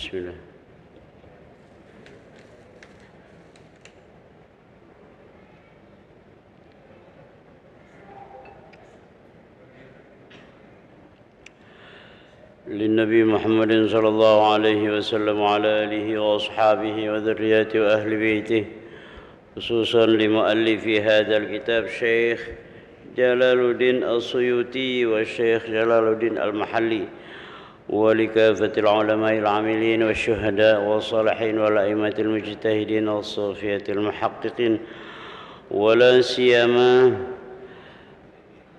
بسم الله. للنبي محمد صلى الله عليه وسلم وعلى آله وأصحابه وذريته وأهل بيته، خصوصا لمؤلف هذا الكتاب شيخ جلال الدين السيوطي والشيخ جلال الدين المحلي، ولكافة العلماء العاملين والشهداء والصالحين والأئمة المجتهدين والصوفية المحققين، ولا سيما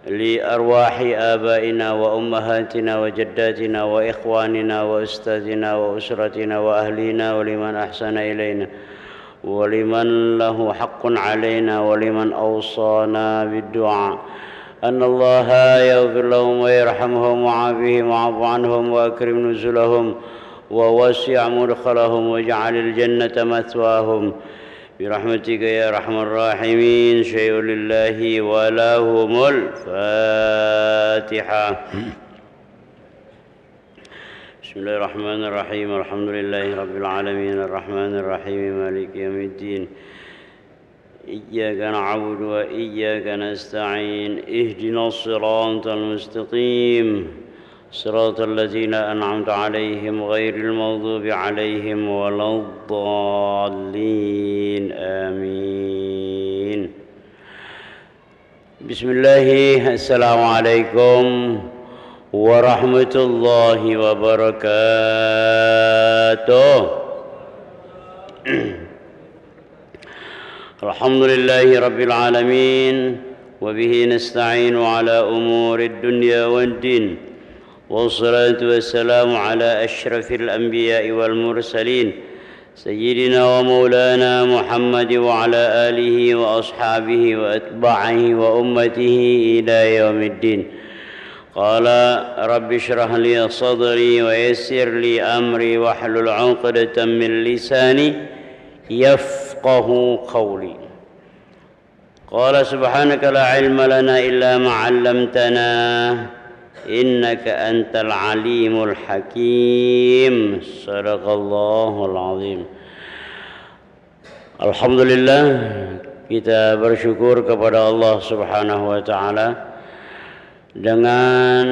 لأرواح آبائنا وأمهاتنا وجداتنا وإخواننا وأستاذنا وأسرتنا وأهلنا ولمن أحسن إلينا ولمن له حق علينا ولمن أوصانا بالدعاء أن الله يغفر لهم ويرحمهم ويعافيهم ويعف عنهم وأكرم نزلهم ووسع مدخلهم واجعل الجنة مثواهم برحمتك يا أرحم الراحمين. شيء لله ولهم الفاتحة. بسم الله الرحمن الرحيم. الحمد لله رب العالمين الرحمن الرحيم مالك يوم الدين. إياك نعبد وإياك نستعين. اهدنا الصراط المستقيم صراط الذين أنعمت عليهم غير المغضوب عليهم ولا الضالين آمين. بسم الله. السلام عليكم ورحمة الله وبركاته. الحمد لله رب العالمين وبه نستعين على أمور الدنيا والدين، والصلاة والسلام على أشرف الأنبياء والمرسلين سيدنا ومولانا محمد وعلى آله وأصحابه وأتباعه وأمته إلى يوم الدين. قال رب اشرح لي صدري ويسر لي أمري واحلل عقدة من لساني يفقه قولي. قال سبحانك لا علم لنا إلا ما علمتنا إنك أنت العليم الحكيم. صدق الله العظيم. Alhamdulillah, kita bersyukur kepada Allah Subhanahu wa taala dengan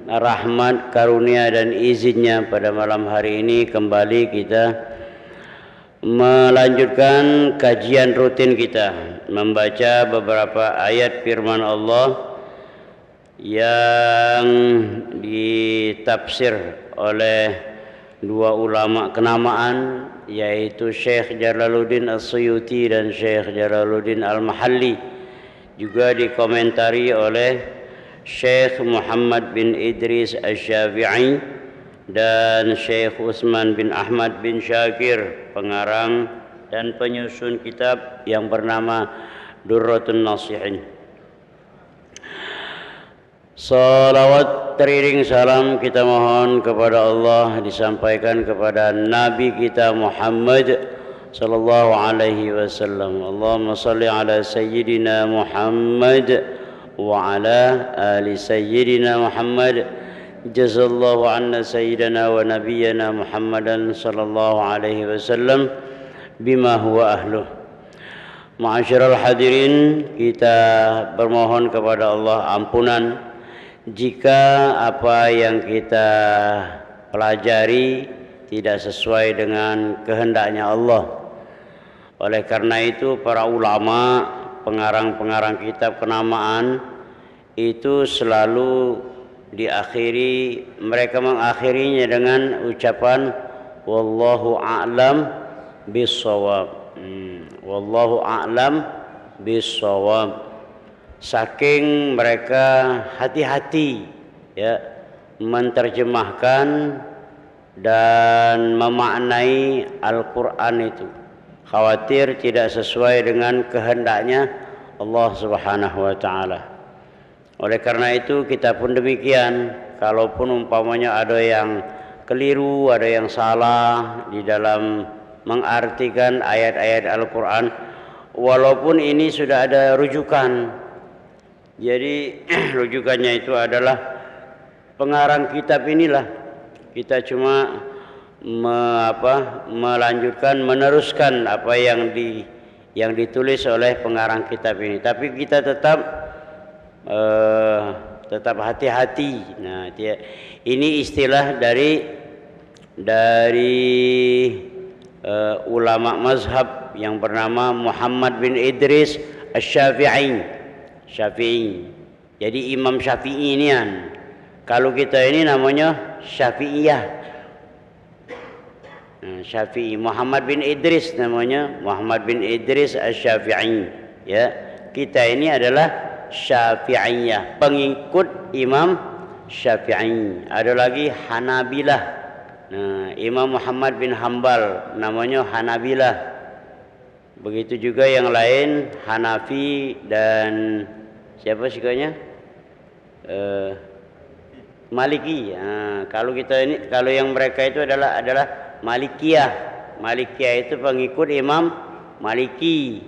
rahmat, karunia dan izinnya pada malam hari ini kembali kita melanjutkan kajian rutin kita, membaca beberapa ayat firman Allah yang ditafsir oleh dua ulama kenamaan, yaitu Syekh Jalaluddin As-Suyuti dan Syekh Jalaluddin Al-Mahalli, juga dikomentari oleh Syekh Muhammad bin Idris Asy-Syafi'i dan Syekh Utsman bin Ahmad bin Syakir, pengarang dan penyusun kitab yang bernama Durratun Nasihin. Salawat teriring salam kita mohon kepada Allah disampaikan kepada Nabi kita Muhammad sallallahu alaihi wasallam. Allahumma salli ala sayyidina Muhammad wa ala ali sayyidina Muhammad. Jazallahu anna sayyidina wa nabiyyana Muhammadan sallallahu alaihi wasallam bima huwa ahluh. Ma'asyiral hadirin, kita bermohon kepada Allah ampunan jika apa yang kita pelajari tidak sesuai dengan kehendaknya Allah. Oleh karena itu para ulama, pengarang-pengarang kitab kenamaan itu selalu diakhiri, mereka mengakhirinya dengan ucapan wallahu a'lam bis-shawab. Wallahu a'lam bis-shawab. Saking mereka hati-hati ya menerjemahkan dan memaknai Al-Quran itu, khawatir tidak sesuai dengan kehendaknya Allah Subhanahu wa taala. Oleh karena itu kita pun demikian, kalaupun umpamanya ada yang keliru, ada yang salah di dalam mengartikan ayat-ayat Al-Quran, walaupun ini sudah ada rujukan. Jadi rujukannya itu adalah pengarang kitab inilah. Kita cuma melanjutkan, meneruskan apa yang ditulis oleh pengarang kitab ini. Tapi kita tetap hati-hati. Nah, ini istilah dari ulama mazhab yang bernama Muhammad bin Idris Asy-Syafi'i. Jadi Imam Syafi'i ini kan. Kalau kita ini namanya Syafi'iyah. Nah, Syafi'i Muhammad bin Idris namanya, Muhammad bin Idris Asy-Syafi'i. Ya, kita ini adalah Syafi'iyah, pengikut Imam Syafi'i. Ada lagi Hanabilah. Nah, Imam Muhammad bin Hambal namanya Hanabilah. Begitu juga yang lain Hanafi dan siapa sikanya? Maliki. Nah, kalau yang mereka itu adalah Malikiyah. Malikiyah itu pengikut Imam Maliki.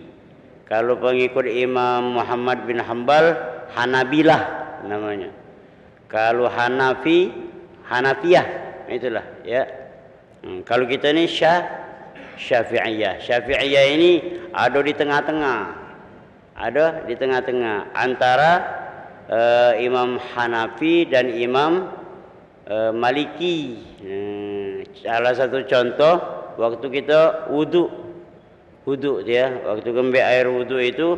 Kalau pengikut Imam Muhammad bin Hambal, Hanabilah namanya. Kalau Hanafiyah, itulah ya. Kalau kita ini Syafi'iyah. Syafi'iyah ini ada di tengah-tengah. Antara Imam Hanafi dan Imam Maliki. Salah satu contoh waktu kita wudu dia, waktu ngambil air wudu itu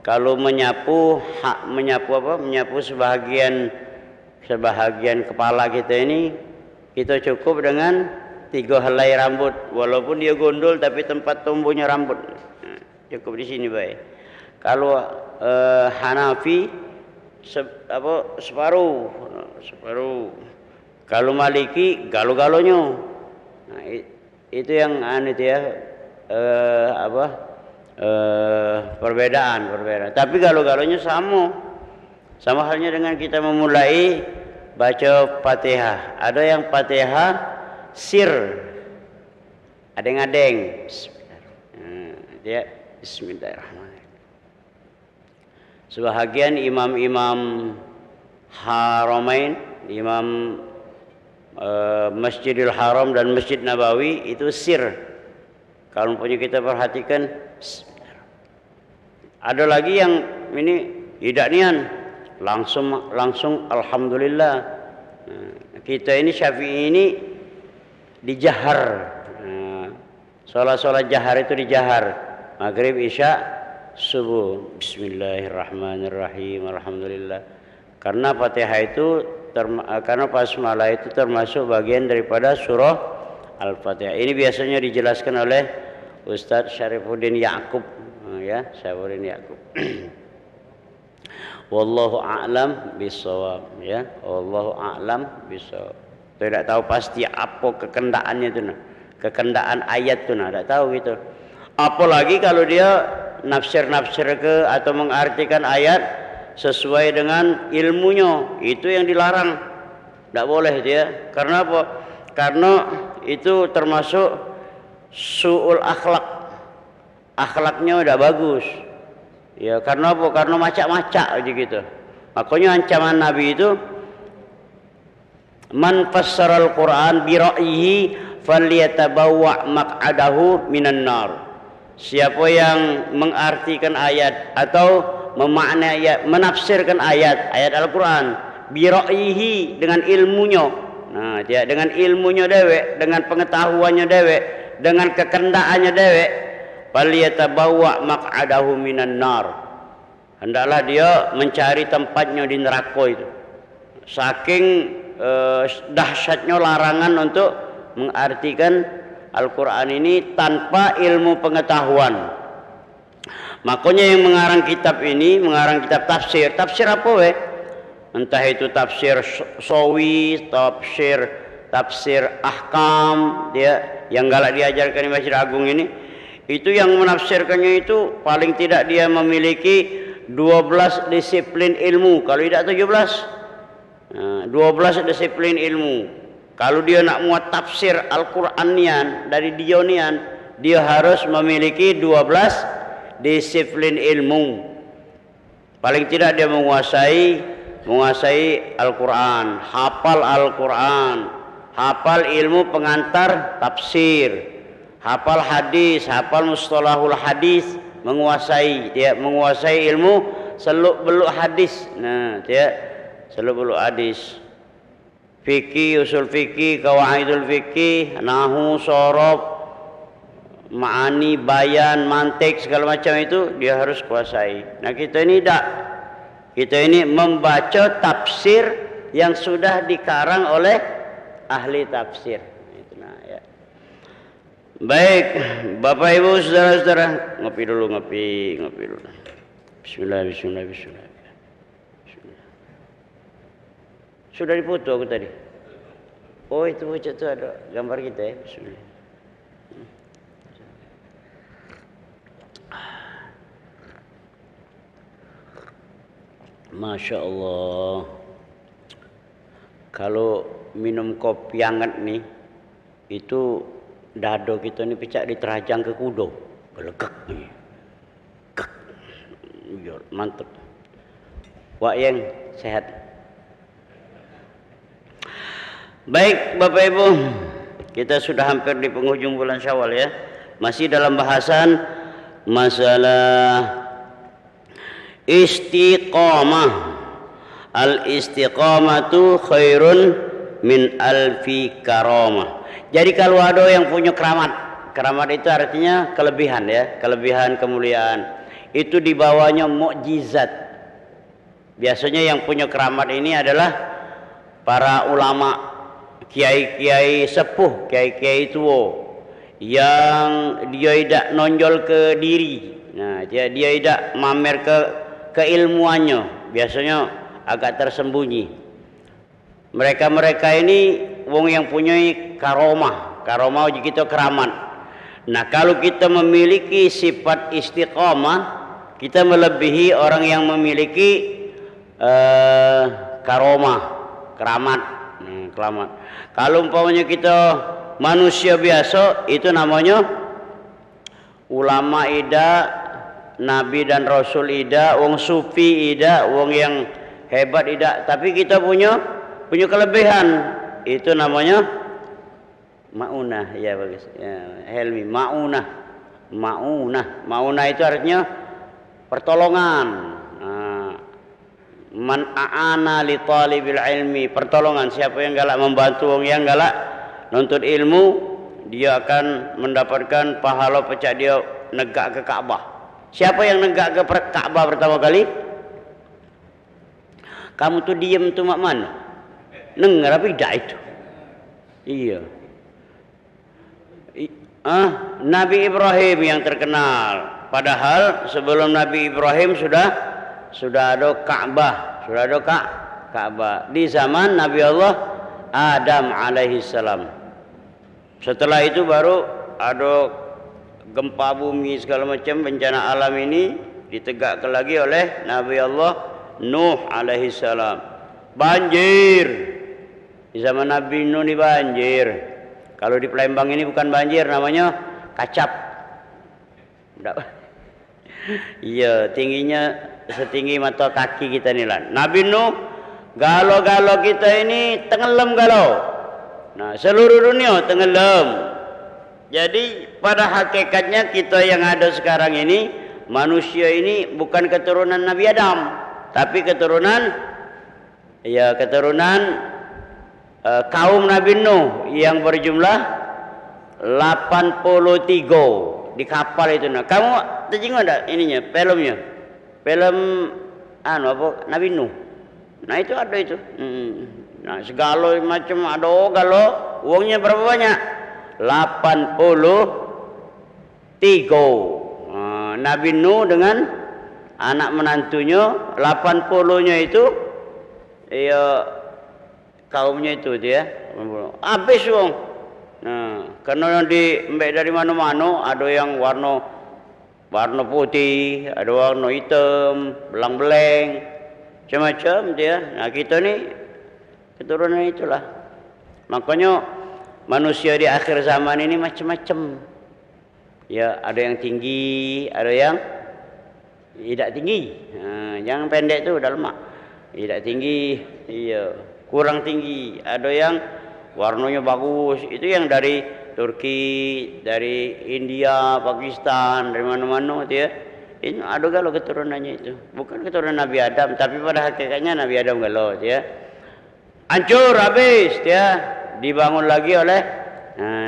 kalau menyapu sebahagian kepala kita ini, kita cukup dengan 3 helai rambut, walaupun dia gondol tapi tempat tumbuhnya rambut. Cukup di sini baik. Kalau Hanafi separuh. Kalau Maliki galo-galonya. Nah, itu yang perbedaan. Tapi galo-galonya sama halnya dengan kita memulai baca Fatihah. Ada yang Fatihah sir, ada yang adeng. Bismillahirrahmanirrahim. Sebahagian imam-imam Haramain, imam Masjidil Haram dan Masjid Nabawi itu sir. Kalau punya kita perhatikan, ada lagi yang ini tidak nian, langsung alhamdulillah. Kita ini Syafi'i ini dijahar. Sholat jahar itu dijahar. Maghrib, Isya, subuh. Bismillahirrahmanirrahim. Alhamdulillah. Karena Fatihah itu karena basmalah itu termasuk bagian daripada surah Al-Fatihah. Ini biasanya dijelaskan oleh Ustadz Syarifuddin Ya'qub, ya, Syarifuddin Ya'qub. Wallahu a'lam bishawab, ya. Wallahu a'lam bishawab. Tidak tahu pasti apa kekendaannya itu, kekendaan ayat itu, tidak tahu gitu. Apalagi kalau dia nafsir atau mengartikan ayat sesuai dengan ilmunya, itu yang dilarang. Tidak boleh dia. Karena apa? Karena itu termasuk su'ul akhlak. Akhlaknya udah bagus. Ya, karena apa? Karena macak-macak aja gitu. Makanya ancaman Nabi itu, man fassaral Qur'an bi ra'yihi falyatabawwa maq'adahu minan nar. Siapa yang mengartikan ayat atau memaknai ayat, menafsirkan ayat Al-Quran bi ra'yihi, dengan ilmunya. Nah, dia dengan ilmunya dewek, dengan pengetahuannya dewek, dengan kekendaannya dewek, falyatabawwa maq'adahu minan nar. Hendaklah dia mencari tempatnya di neraka itu. Saking dahsyatnya larangan untuk mengartikan Al-Quran ini tanpa ilmu pengetahuan. Makanya yang mengarang kitab ini, mengarang kitab tafsir apa weh? Entah itu tafsir sawi, tafsir ahkam, dia yang galak diajarkan di Masjid Agung ini, itu yang menafsirkannya itu paling tidak dia memiliki 12 disiplin ilmu, kalau tidak 17. 12 disiplin ilmu. Kalau dia nak muat tafsir Al-Qur'anian dari Dionian, dia harus memiliki 12 disiplin ilmu. Paling tidak dia menguasai Al-Quran, hafal Al-Quran, hafal ilmu pengantar tafsir, hafal hadis, hafal mustalahul hadis, menguasai ilmu seluk beluk hadis. Nah, dia seluk beluk hadis. Fikih, usul fikih, qawaidul fikih, nahwu, shorof, ma'ani, bayan, mantik, segala macam itu dia harus kuasai. Nah, kita ini tidak. Kita ini membaca tafsir yang sudah dikarang oleh ahli tafsir. Nah, ya. Baik, Bapak Ibu, saudara-saudara, ngopi dulu. Bismillah. Sudah dipoto aku tadi. Oh, itu ada gambar kita ya. Bismillah. Masya Allah. Kalau minum kopi hangat nih, itu dado kita ini pecah diterajang ke kudo, gelegek nih. Mantap. Wak yang sehat. Baik Bapak Ibu, kita sudah hampir di penghujung bulan Syawal ya. Masih dalam bahasan masalah istiqamah. Al-istiqamatu khairun min alfi karamah. Jadi kalau ada yang punya keramat, keramat itu artinya kelebihan ya, kelebihan kemuliaan. Itu dibawanya mukjizat. Biasanya yang punya keramat ini adalah para ulama, kiai-kiai sepuh, kiai-kiai tua yang dia tidak nonjol ke diri. Nah, dia tidak mamer ke keilmuannya, biasanya agak tersembunyi. Mereka ini wong yang punya karomah kita keramat. Nah, kalau kita memiliki sifat istiqamah, kita melebihi orang yang memiliki karomah, keramat. Kalau umpamanya kita manusia biasa, itu namanya ulama ida, nabi dan rasul ida, wong sufi ida, wong yang hebat ida. Tapi kita punya kelebihan, itu namanya maunah. Ya bagus ya, Helmi, maunah itu artinya pertolongan. Man a'ana li talibil ilmi, pertolongan. Siapa yang galak membantu orang yang galak nuntut ilmu, dia akan mendapatkan pahala pecah dia negak ke Ka'bah. Siapa yang negak ke Ka'bah pertama kali? Kamu tuh diem tuh mak mana? Dengar apa tidak itu? Iya. Nabi Ibrahim yang terkenal. Padahal sebelum Nabi Ibrahim sudah ada Ka'bah, Ka'bah di zaman Nabi Allah Adam alaihi salam. Setelah itu baru ada gempa bumi segala macam, bencana alam ini ditegakkan lagi oleh Nabi Allah Nuh alaihi salam. Banjir di zaman Nabi Nuh, ini banjir. Kalau di Palembang ini bukan banjir, namanya kacap. Iya, tingginya setinggi mata kaki kita nih lah. Nabi Nuh galo-galo kita ini tenggelam galau. Nah, seluruh dunia tenggelam. Jadi pada hakikatnya kita yang ada sekarang ini, manusia ini bukan keturunan Nabi Adam, tapi keturunan kaum Nabi Nuh yang berjumlah 83 di kapal itu. Nah, kamu terjenguk ada ininya, filmnya? Film Nabi Nuh. Nah, itu ada itu. Nah, segala macam ada galo, uangnya berapa banyak? 83. Nabi Nuh dengan anak menantunya, 80-nya itu ya kaumnya itu dia. Habis wong. Nah, karena dari mana-mana ada yang warna putih, ada warna hitam, belang-beleng, macam-macam dia. Nah, kita ni keturunan itulah. Makanya manusia di akhir zaman ini macam-macam. Ya, ada yang tinggi, ada yang tidak tinggi. Yang pendek tu udah lemak. Tidak tinggi, iya, kurang tinggi. Ada yang warnanya bagus. Itu yang dari Turki, dari India, Pakistan, dari mana-mana itu ya. Ini ada kalau keturunannya itu. Bukan keturunan Nabi Adam, tapi pada hakikatnya Nabi Adam kalau ya. Hancur habis dia, dibangun lagi oleh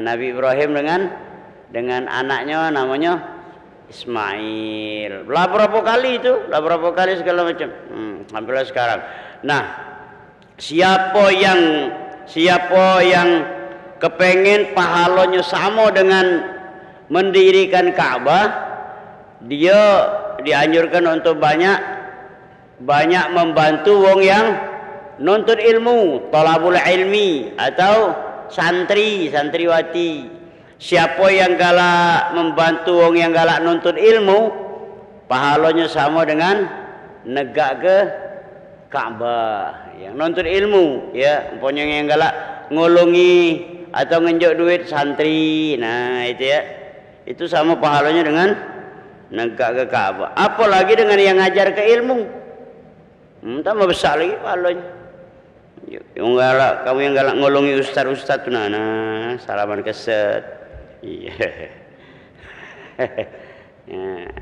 Nabi Ibrahim dengan anaknya namanya Ismail. Lah berapa kali itu? Lah berapa kali segala macam. Sampai sekarang. Nah, siapa yang kepengen pahalanya sama dengan mendirikan Ka'bah, dia dianjurkan untuk banyak membantu wong yang nuntut ilmu, talabul ilmi atau santriwati. Siapa yang galak membantu wong yang galak nuntut ilmu, pahalanya sama dengan negak ke Ka'bah. Yang nuntut ilmu ya, umpamanya yang galak ngolongi atau ngenjuk duit santri. Nah, itu ya. Itu sama pahalanya dengan negak ke Ka'bah. Apalagi dengan yang ngajar ke ilmu. Tambah besar lagi pahalanya. Yang galak, kamu yang galak ngolongi ustaz-ustaz tuh nah, salaman keset. Iya.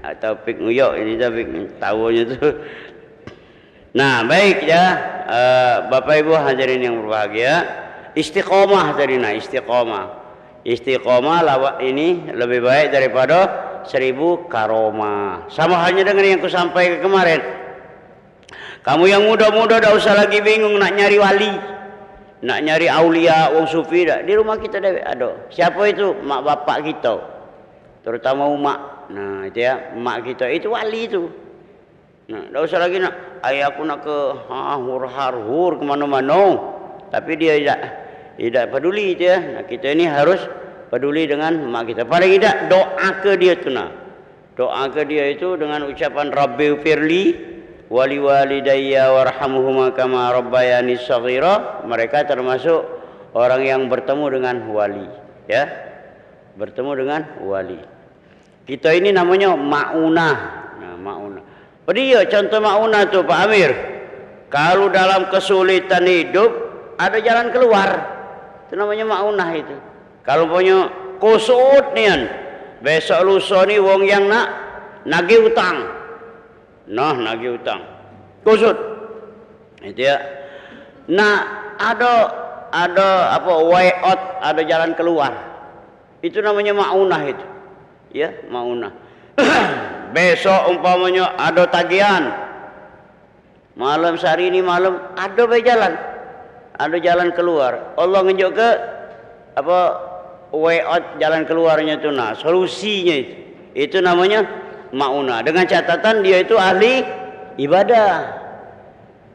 Atau pik nguyok ini tapi tahunya tuh. Nah, baik ya, Bapak Ibu hadirin yang berbahagia, istiqomah tadi istiqomah lawak ini lebih baik daripada 1000 karomah. Sama halnya dengan yang kusampaikan kemarin. Kamu yang muda-muda dah usah lagi bingung nak nyari wali, nak nyari aulia, wong sufi dah. Di rumah kita dah ada. Siapa itu? Mak bapak kita. Terutama umak. Nah, itu ya, mak kita itu wali itu. Nah, dah usah lagi nak ayah aku nak ke hur kemana-mana. Tapi dia tidak peduli itu ya. Nah, kita ini harus peduli dengan mak kita. Paling tidak doa ke dia tu nah. Doa ke dia itu dengan ucapan Rabbi firli wali walidayya warhamhuma kama rabbayani shaghira. Mereka termasuk orang yang bertemu dengan wali ya, bertemu dengan wali. Kita ini namanya maunah. Nah, maunah. Dia contoh maunah tuh Pak Amir, kalau dalam kesulitan hidup ada jalan keluar, itu namanya maunah itu. Kalau punya kusut nian, besok lusa ni wong yang nak nagih utang. Nah, nagih utang. Kusut. Itu ya. Nah, ada apa way out, ada jalan keluar. Itu namanya maunah itu. Ya, maunah. Besok umpamanya ada tagihan. Malam sehari ini malam ada jalan. Ada jalan keluar. Allah nunjuk ke apa way out, jalan keluarnya itu nah, solusinya itu. Itu namanya maunah. Dengan catatan dia itu ahli ibadah,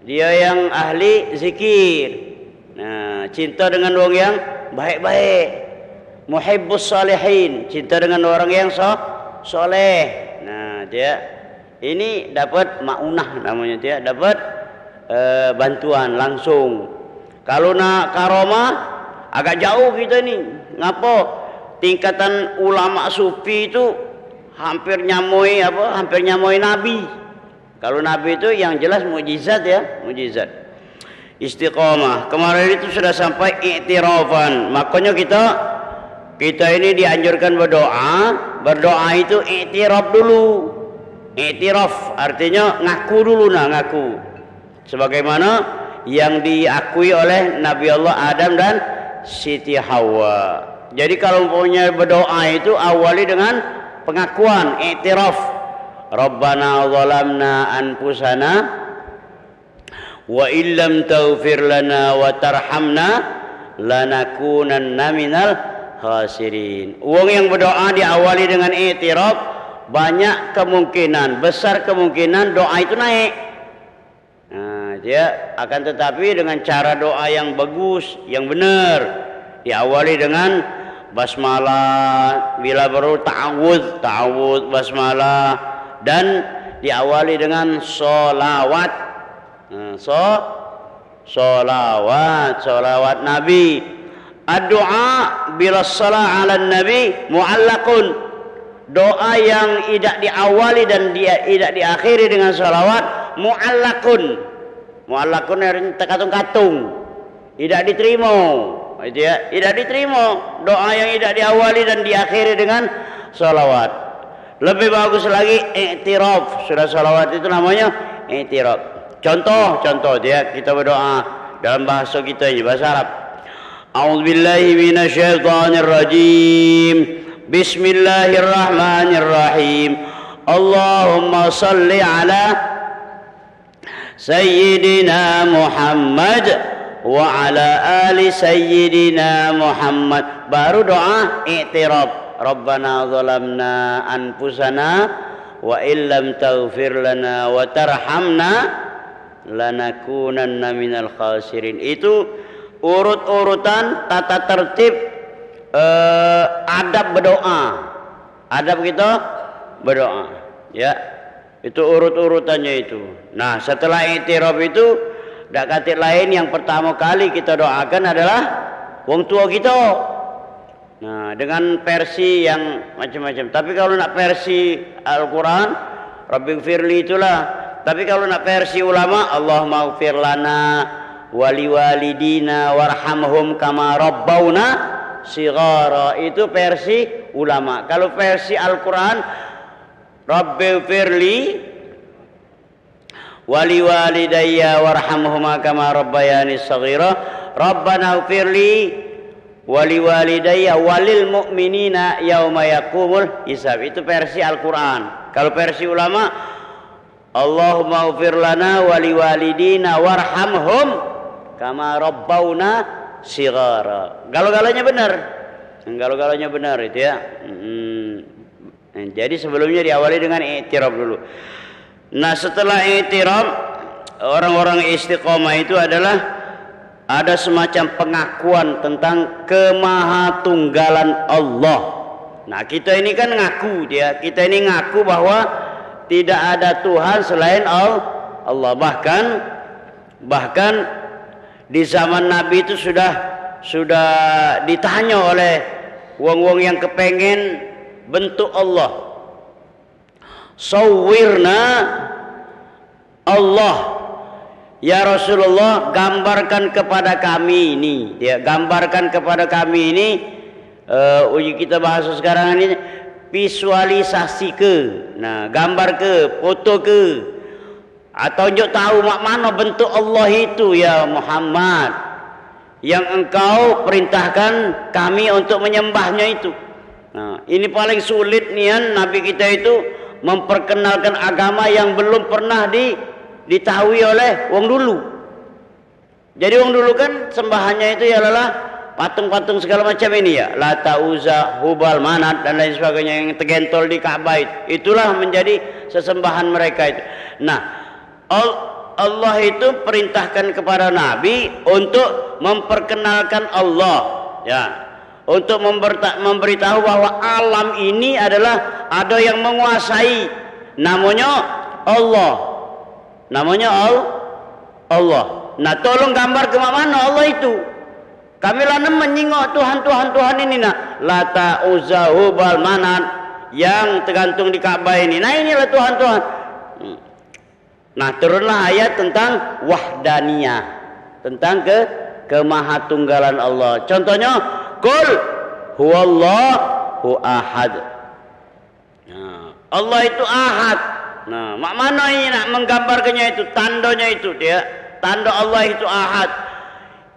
dia yang ahli zikir. Nah, cinta dengan orang yang baik-baik, muhibbus salihin, cinta dengan orang yang soleh. Nah, dia ini dapat maunah namanya, dia dapat bantuan langsung. Kalau nak karomah agak jauh kita ni. Ngapa? Tingkatan ulama sufi itu hampir nyamoi Nabi. Kalau Nabi itu yang jelas mukjizat ya, mukjizat. Istiqomah. Kemarin itu sudah sampai i'tirafan. Makanya kita ini dianjurkan berdoa. Berdoa itu i'tiraf dulu. I'tiraf artinya ngaku dulu ngaku. Sebagaimana yang diakui oleh Nabi Allah Adam dan Siti Hawa. Jadi kalau punya berdoa itu awali dengan pengakuan, i'tiraf. Rabbana zalamna anfusana wa illam taghfir lana wa tarhamna lanakunanna minal khasirin. Wong yang berdoa diawali dengan i'tiraf, banyak kemungkinan, besar kemungkinan doa itu naik. Nah, dia akan tetapi dengan cara doa yang bagus, yang benar, diawali dengan basmalah, bila baru ta'awudz basmalah, dan diawali dengan solawat. Solawat Nabi. Ad-du'a bila salah ala Nabi mu'allaqun. Doa yang tidak diawali dan tidak diakhiri dengan salawat mu'allaqun. Mu'allaqun artinya terkatung-katung, tidak diterima. itu ya, tidak diterima doa yang tidak diawali dan diakhiri dengan salawat. Lebih bagus lagi i'tiraf. Sudah salawat itu namanya i'tiraf. Contoh dia kita berdoa dalam bahasa kita ini, bahasa Arab. A'udzubillahi minasyaitonir rajim. Bismillahirrahmanirrahim. Allahumma salli ala Sayyidina Muhammad wa ala ali Sayyidina Muhammad. Baru doa i'tiraf. Rabbana zalamna anfusana wa illam taghfir lana wa tarhamna lanakunanna minal khasirin. Itu urut-urutan tata tertib adab berdoa. Adab kita berdoa, ya. Itu urut-urutannya itu. Nah, setelah i'tiraf itu dak katik lain yang pertama kali kita doakan adalah wong tua kita. Nah, dengan versi yang macam-macam. Tapi kalau nak versi Al-Quran, Rabbighfirli itulah. Tapi kalau nak versi ulama, Allahumma ighfir lana wali walidina warhamhum kama rabbauna shighara. Itu versi ulama. Kalau versi Al-Quran, Rabbighfirli wali walidayya warhamhuma kama rabbayani shaghira. Rabbana ighfirli wali walidayya walil mu'minina yauma yaqumul hisab. Itu versi Al-Quran. Kalau versi ulama, Allahumma ighfir lana wali walidina warhamhum kama rabbauna shighara. Galau-galaunya benar. Galau-galaunya benar itu ya. Jadi sebelumnya diawali dengan i'tiraf dulu. Nah, setelah i'tiraf, orang-orang istiqomah itu adalah ada semacam pengakuan tentang kemahatunggalan Allah. Nah, kita ini kan ngaku dia, kita ini ngaku bahwa tidak ada Tuhan selain Allah. Bahkan di zaman Nabi itu sudah ditanya oleh wong-wong yang kepengen bentuk Allah. Sawwirna Allah, ya Rasulullah, gambarkan kepada kami ini. Dia gambarkan kepada kami ini. Uji kita bahasa sekarang ini visualisasi ke. Nah, gambar ke, foto ke, atau unjuk tahu mak mana bentuk Allah itu ya Muhammad, yang engkau perintahkan kami untuk menyembahnya itu. Nah, ini paling sulit nian Nabi kita itu memperkenalkan agama yang belum pernah ditahui oleh wong dulu. Jadi wong dulu kan sembahannya itu ialah patung-patung segala macam ini ya, Lata, Uzza, Hubal, Manat dan lain sebagainya yang tergentol di Ka'bah. Itulah menjadi sesembahan mereka itu. Nah, Allah itu perintahkan kepada Nabi untuk memperkenalkan Allah, ya. Untuk memberitahu bahwa alam ini adalah ada yang menguasai, namanya Allah. Nah, tolong gambar ke mana Allah itu. Kami lanem menyingok Tuhan ini, nak Lata, Uzza, Hubal, Manat yang tergantung di Ka'bah ini. Nah, inilah Tuhan. Nah, turunlah ayat tentang wahdaniyah, tentang kemahatunggalan Allah. Contohnya, Qul huwallahu ahad. Nah, Allah itu ahad. Nah, mak mana ini nak menggambarkannya itu, tandanya itu dia. Tanda Allah itu ahad.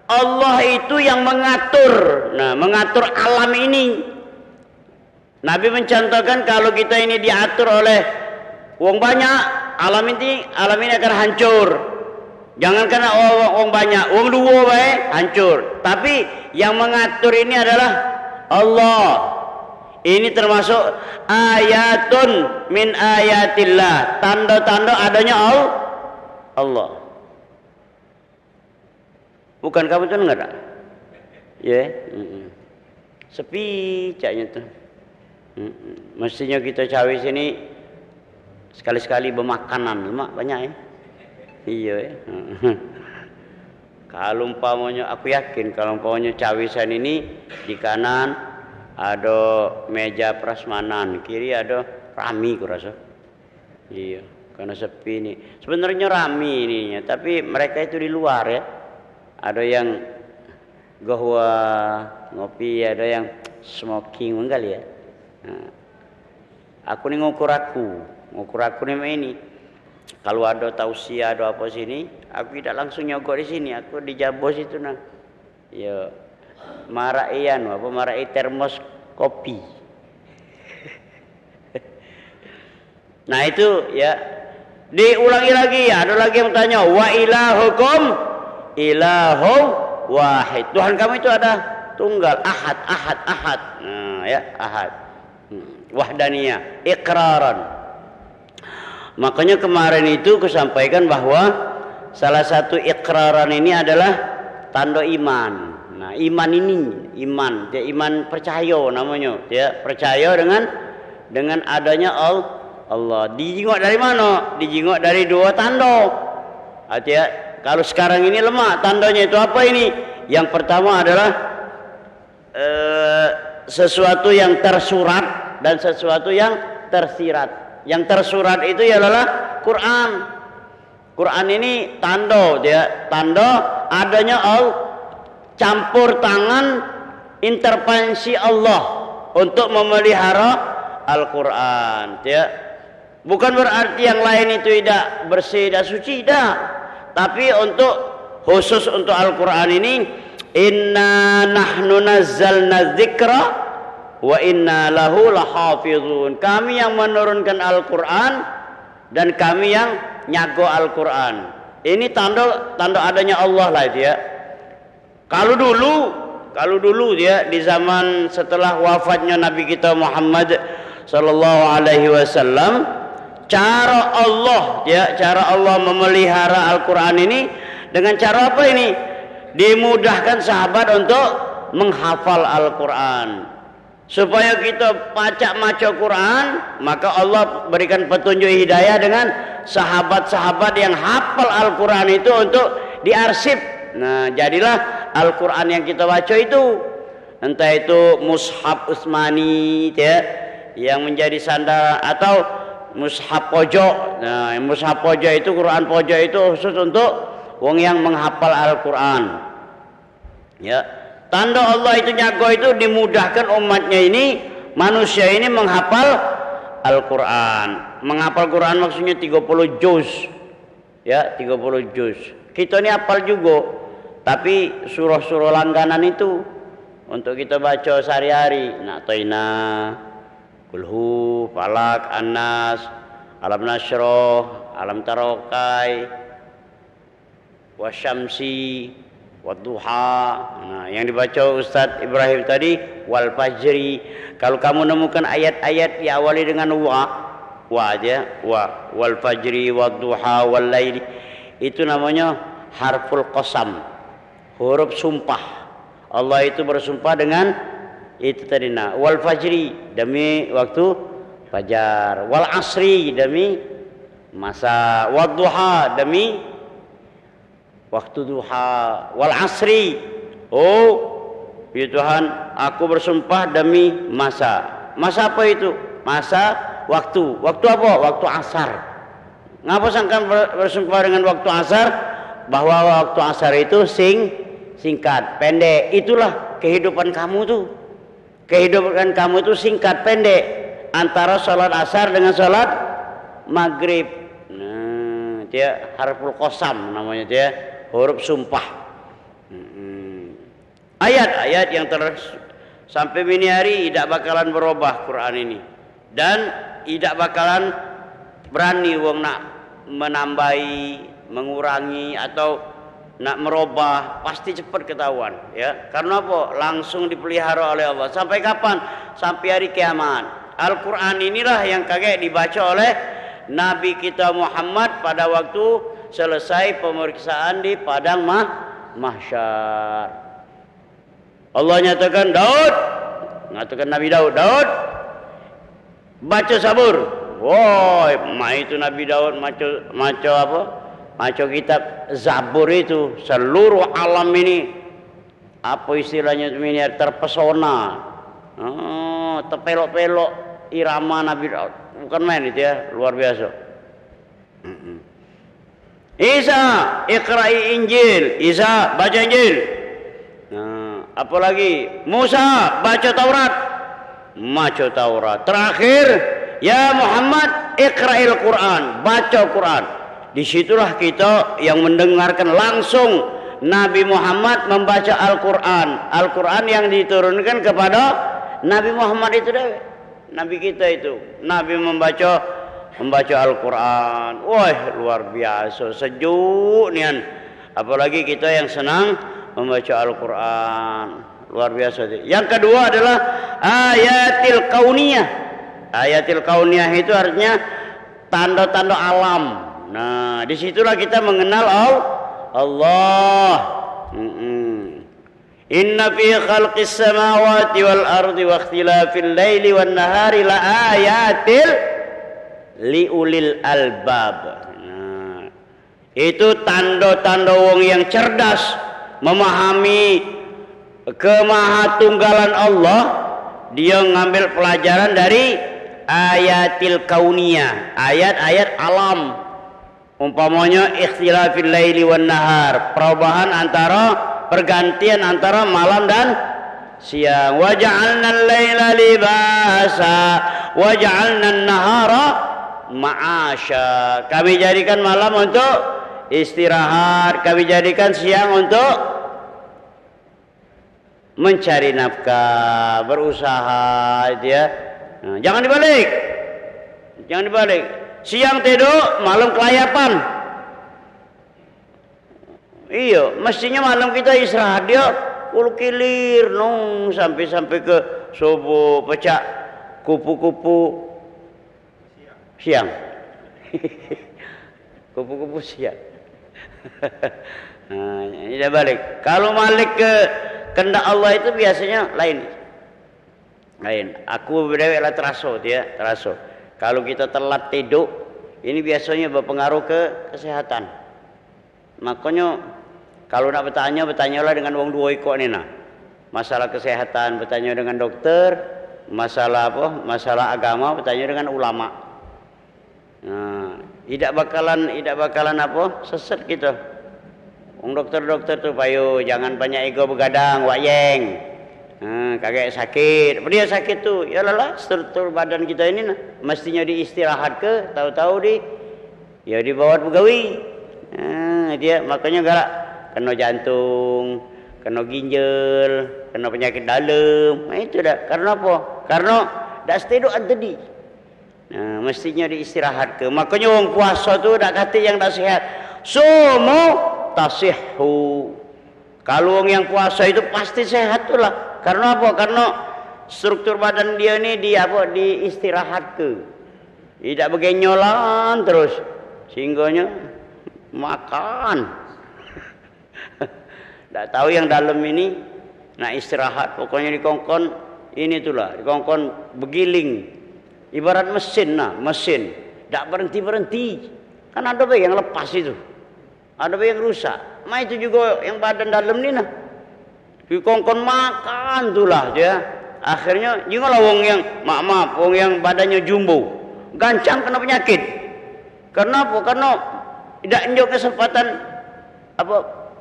Allah itu yang mengatur. Nah, mengatur alam ini. Nabi mencontohkan kalau kita ini diatur oleh wong banyak, alam ini akan hancur. Jangan kena wong banyak, wong dua baik hancur. Tapi yang mengatur ini adalah Allah. Ini termasuk ayatun min ayatillah, tanda-tanda adanya Allah. Bukan kamu tuh enggak ada? Ya, sepi caknya tuh. Mestinya kita cawe sini sekali-sekali bermakanan, lemak banyak ya. Iya ya. Kalau umpamanya, aku yakin kalau umpamanya cawisan ini di kanan ada meja prasmanan, kiri ada rami kurasa. Iya, karena sepi ini. Sebenarnya rami ininya, tapi mereka itu di luar ya. Ada yang gahwa ngopi, ada yang smoking kali ya. Nah, aku nih ngukur aku nih ini. Kalau ada tausiah ada apa sini, aku tidak langsung nyogok di sini, aku di Jabos itu nah. Ya marai termos kopi. Nah itu ya diulangi lagi, ada lagi yang tanya wa ilahukum ilahu wahid. Tuhan kami itu ada tunggal, ahad. Nah ya ahad. Wahdaniyah, iqraran. Makanya kemarin itu aku sampaikan bahwa salah satu iqraran ini adalah tanda iman. Nah, iman dia iman percaya namanya, ya, percaya dengan adanya Allah. Dijingok dari mana? Dijingok dari dua tanda. Artinya kalau sekarang ini lemah, tandanya itu apa ini? Yang pertama adalah sesuatu yang tersurat dan sesuatu yang tersirat. Yang tersurat itu adalah Quran. Quran ini tanda adanya campur tangan intervensi Allah untuk memelihara Al-Quran, ya. Bukan berarti yang lain itu tidak bersih dan suci, tidak. Tapi khusus untuk Al-Quran ini, inna nahnu nazzalna dzikra wa inna lahu lahafizun. Kami yang menurunkan Al-Quran dan kami yang nyago Al-Quran. Ini tanda adanya Allah lah itu ya. Kalau dulu dia di zaman setelah wafatnya Nabi kita Muhammad sallallahu alaihi wasallam, cara Allah memelihara Al-Quran ini dengan cara apa ini? Dimudahkan sahabat untuk menghafal Al-Quran. Supaya kita maca Quran, maka Allah berikan petunjuk hidayah dengan sahabat-sahabat yang hafal Al-Quran itu untuk diarsip. Nah, jadilah Al-Quran yang kita baca itu, entah itu mushaf Utsmani ya, yang menjadi sandal, atau mushaf pojok. Nah, mushaf pojok itu, Quran pojok itu khusus untuk wong yang menghafal Al-Quran. Ya, tanda Allah itu nyago itu dimudahkan umatnya ini, manusia ini menghafal Al-Quran. Menghafal Quran maksudnya 30 juz. Ya, 30 juz. Kita ini hafal juga, tapi surah-surah langganan itu untuk kita baca sehari-hari. Na'taina, Kulhu, Falak, An-Nas, Alam Nasroh, Alam Tarokai, Wasyamsi, Wadduha. Nah, yang dibaca Ustadz Ibrahim tadi, Wal Fajri. Kalau kamu nemukan ayat-ayat diawali dengan wa aja, Wal Fajri, Wadduha, Wal Laili, itu namanya harful qasam, huruf sumpah. Allah itu bersumpah dengan itu tadi. Nah, Wal Fajri demi waktu fajar, Wal Asri demi masa, Wadduha demi waktu duha, Wal Asri, oh ya Tuhan, aku bersumpah demi masa. Masa apa itu? Masa waktu apa? Waktu asar. Ngapa sangka bersumpah dengan waktu asar? Bahwa waktu asar itu singkat, pendek. Itulah kehidupan kamu tuh. Kehidupan kamu itu singkat, pendek, antara sholat asar dengan sholat maghrib. Nah, dia harful qasam namanya, dia huruf sumpah. Ayat-ayat yang sampai ini hari tidak bakalan berubah Quran ini, dan tidak bakalan berani wong nak menambahi, mengurangi atau nak merubah, pasti cepat ketahuan ya. Karena apa? Langsung dipelihara oleh Allah. Sampai kapan? Sampai hari kiamat. Al-Quran inilah yang kagak dibaca oleh Nabi kita Muhammad pada waktu selesai pemeriksaan di padang mahsyar. Allah nyatakan Nabi Daud, baca sabur. Woi, itu Nabi Daud maca apa? Maca kitab Zabur itu, seluruh alam ini apa istilahnya ini, terpesona. Oh, terpelok-pelok irama Nabi Daud. Bukan main itu ya, luar biasa. Isa, iqra'i Injil. Isa, baca Injil. Nah, Apalagi Musa baca Taurat, baca Taurat. Terakhir, ya Muhammad iqra'il Quran, baca Quran. Disitulah kita yang mendengarkan langsung Nabi Muhammad membaca Al-Quran. Al-Quran yang diturunkan kepada Nabi Muhammad itu deh. Nabi kita itu, Nabi membaca Al-Quran. Wah, luar biasa, sejuk nian. Apalagi kita yang senang membaca Al-Quran, luar biasa. Yang kedua adalah ayatil kauniyah. Ayatil kauniyah itu artinya tanda-tanda alam. Nah, disitulah kita mengenal Allah. Inna fi khalqis samawati wal ardi wa ikhtilafil laili wan nahari la ayatil liulil albab. Nah, itu tanda-tanda wong yang cerdas memahami kemahatunggalan Allah. Dia ngambil pelajaran dari ayatil kauniyah, ayat-ayat alam. Umpamanya ikhtilafil laili wan nahar, perubahan antara pergantian antara malam dan siang. Wa ja'alna al-laila libasa wa ja'alna an-nahara ma'asya. Kami jadikan malam untuk istirahat, kami jadikan siang untuk mencari nafkah, berusaha, ya. Nah, jangan dibalik. Jangan dibalik. Siang tidur, malam kelayapan. Iya, mestinya malam kita istirahat, dia kilir nong sampai ke subuh, pecah kupu-kupu siang. Kupu-kupu siang. Nah, ini dah balik. Kalau balik ke kehendak Allah itu biasanya lain. Aku berdewek lah teraso dia, teraso. Kalau kita telat tidur, ini biasanya berpengaruh ke kesehatan. Makanya kalau nak bertanya, bertanyalah dengan wong dua ikut ni nah. Masalah kesehatan bertanya dengan dokter, masalah apa? Masalah agama bertanya dengan ulama. Nah, tidak bakalan apa? Sesat kita. Wong dokter-dokter tu payo jangan banyak ego begadang, wayeng. Kagak sakit. Apa dia sakit tu? Ya lah struktur badan kita ini nah, mestinya diistirahat ke, tahu-tahu dibawa begawi. Dia makanya galak kena jantung, kena ginjal, kena penyakit dalam. Nah, itu dah. Karena apa? Karena dak tidur tadi. Nah, mestinya diistirahat ke. Makanya orang puasa tu dak kata yang dak sehat. Sumu tasihhu. Kalau orang yang puasa itu pasti sehat tu lah. Karena apa? Karena struktur badan dia ni diistirahat ke. Tidak begenyolan terus. Singgahnya makan. Tak tahu yang dalam ini nak istirahat. Pokoknya dikongkon ini itulah, dikongkon begiling. Ibarat mesin nah, mesin. Tak berhenti-berhenti. Kan ada yang lepas itu. Ada yang rusak. Nah itu juga yang badan dalam ni nah. Dikongkon makan itulah dia. Akhirnya juga lah wong yang maaf wong yang badannya jumbo, gancang kena penyakit. Karena apa? Karena tidak enjok kesempatan apa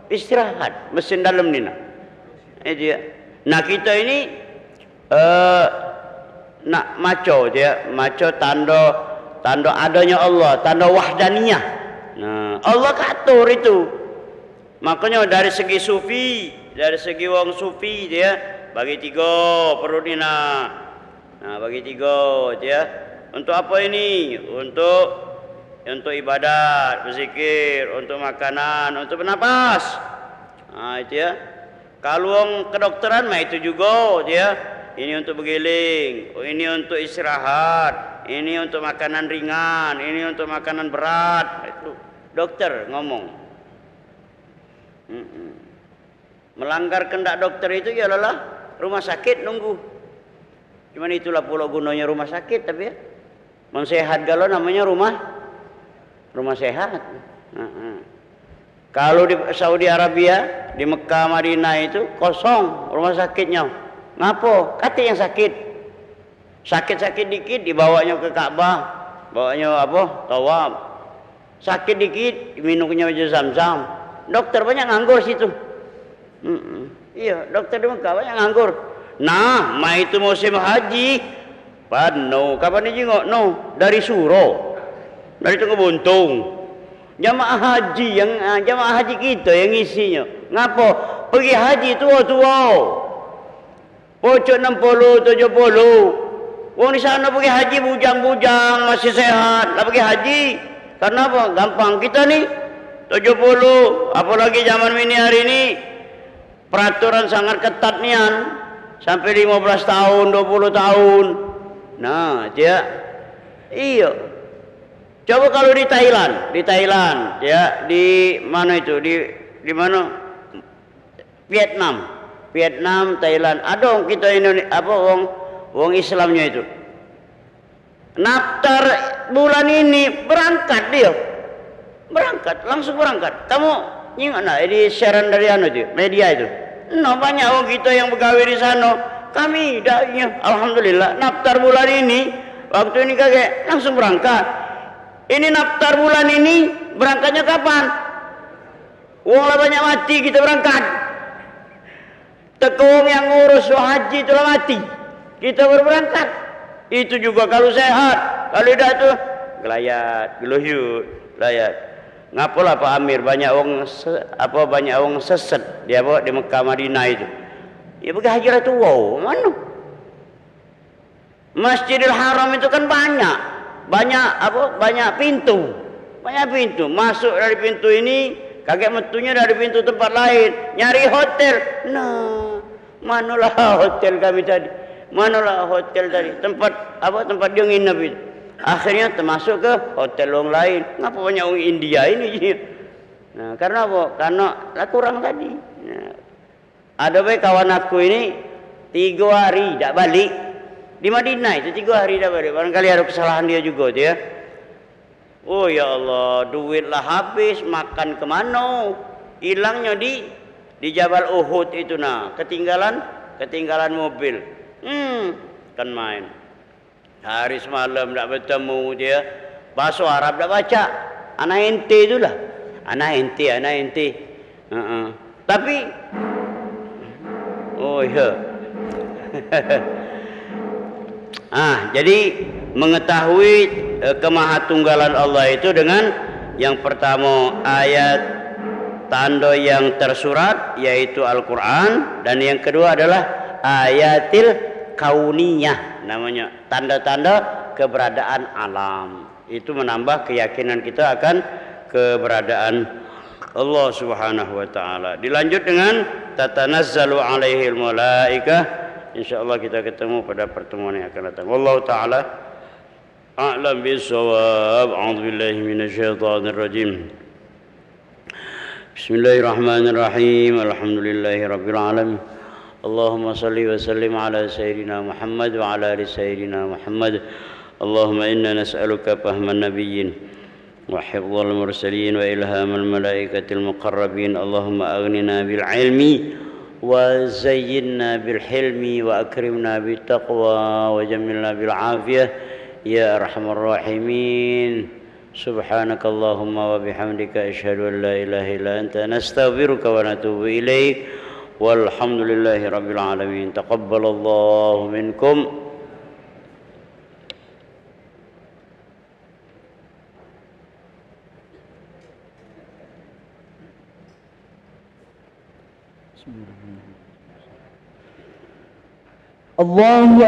istirahat mesin dalam ni nah. Dia. Nah kita ini nak maco dia, maco tanda adanya Allah, tanda wahdaniyah. Nah, Allah katur itu. Makanya dari segi sufi, dari segi wong sufi dia bagi tiga perlu ni nah. Nah, bagi tiga dia. Untuk apa ini? Untuk ibadat, berzikir, untuk makanan, untuk bernapas. Nah, itu ya. Kalau wong kedokteran mah itu juga dia. Ini untuk bergiling, ini untuk istirahat, ini untuk makanan ringan, ini untuk makanan berat. Itu dokter ngomong. Melanggar kehendak dokter itu ya lah rumah sakit nunggu. Cuman itulah pula gunanya rumah sakit tapi ya. Mensehat galau namanya rumah sehat. Kalau di Saudi Arabia, di Mekah, Madinah itu kosong rumah sakitnya. Ngapo? Kata yang sakit. Sakit-sakit dikit dibawanya ke Ka'bah. Bawanya apa? Tawaf. Sakit dikit minumnya aja Zam-Zam. Dokter banyak nganggur situ. Iya, dokter di Mekah banyak nganggur. Nah, itu musim haji. Pano, kapan ini jengok? No, dari Suro. Dari Tunggu Buntung. Jamaah haji kita yang isinya. Ngapo? Pergi haji tua-tua. Pocok 60, 70. Wong di sana pergi haji bujang-bujang masih sehat. Lah pergi haji. Karena apa? Gampang kita nih 70, apalagi zaman ini hari ini peraturan sangat ketat nian. Sampai 15 tahun, 20 tahun. Nah, dia iya. Coba kalau di Thailand, ya di mana itu? Di mana? Vietnam, Thailand. Ada kita Indonesia apa wong Islamnya itu. Naftar bulan ini langsung berangkat. Kamu ingat enggak di siaran dari media itu? No, banyak orang kita yang begawe di sana. Kami dahnya alhamdulillah naftar bulan ini waktu ini kakek langsung berangkat. Ini naftar bulan ini berangkatnya kapan? Wong lah banyak mati kita berangkat. Tekung yang ngurus haji itulah mati. Kita baru berangkat. Itu juga kalau sehat. Kalau tidak tuh gelayat, geluhyut, gelayat. Ngapalah Pak Amir banyak orang sesat di Mekah Madinah itu. Ya pergi haji lah tuh wow, mana? Masjidil Haram itu kan banyak pintu. Masuk dari pintu ini, kaget metunya dari pintu tempat lain, nyari hotel. Nah, manalah hotel kami tadi? Tempat dia nginep itu. Akhirnya termasuk ke hotel orang lain. Ngapa banyak orang India ini? Nah, karena apa? Karena kurang tadi. Nah, ada kawan aku ini 3 hari tak balik di Madinah itu 3 hari tak balik. Barangkali ada kesalahan dia juga tu ya. Oh ya Allah, duitlah habis, makan kemana? Hilangnya di Jabal Uhud itu nah, ketinggalan mobil. Kan main. Hari semalam tak bertemu dia. Bahasa Arab tak baca. Anak ente itulah. Anak ente. Tapi oh ya. Jadi mengetahui kemahatunggalan Allah itu dengan yang pertama ayat tanda yang tersurat yaitu Al-Qur'an, dan yang kedua adalah ayatil kauniyah, namanya tanda-tanda keberadaan alam. Itu menambah keyakinan kita akan keberadaan Allah Subhanahu wa taala. Dilanjut dengan tatanazzalu alaihil malaikah. Insyaallah kita ketemu pada pertemuan yang akan datang. Wallahu taala a'lam bissawab. A'udzubillahi minasyaitonir rajim. Bismillahirrahmanirrahim. Alhamdulillahirabbil alamin. اللهم صل وسلم على سيدنا محمد وعلى آل سيدنا محمد. اللهم إنا نسألك فهم النبيين وحفظ المرسلين وإلهام الملائكة المقربين. اللهم أغننا بالعلم وزينا بالحلم وأكرمنا بالتقوى وجملنا بالعافية يا أرحم الراحمين. سبحانك اللهم وبحمدك أشهد أن لا إله إلا أنت نستغفرك ونتوب إليك. Walhamdulillahi rabbil alamin. Taqabbalallahu minkum. Allahu